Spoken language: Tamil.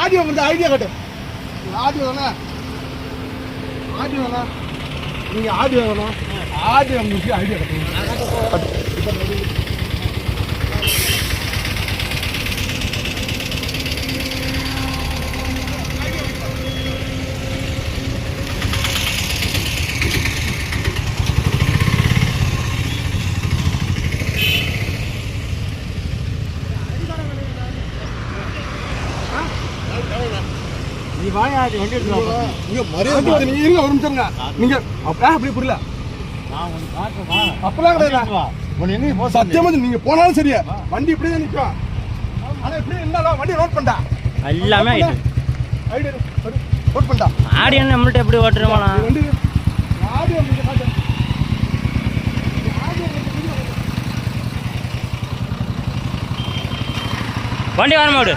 ஆடியோ வந்து ஐடியா கட்டு. ஆடியோ தானே, ஆடியோ தானே, நீங்க ஆடியோ வேணும், ஆடியோ முடிச்சு ஐடியா கட்டுங்க. நீ வாங்க வண்டி எடுத்துருவா. நீங்க மரியாதை நீங்க இருங்க ஒரு நிமிஷம்ங்க. நீங்க அப்படி புரியல. நான் உனக்கு காட்டுறேன். அப்பலாம் கிடையாது. உன்னை எங்க போ சத்தியமா நீங்க போனாலும் சரியா வண்டி இப்படியே தான் நிக்கும். ஆனா இப்படியே இருந்தாலும் வண்டி நோட் பண்ணா எல்லாமே ஐடி நோட் பண்ணா. ஆடி என்ன நம்மள்ட்ட எப்படி ஓட்டுறோமா? வண்டி ஆடியோ நீங்க காட்டு. வண்டி வர மாடு.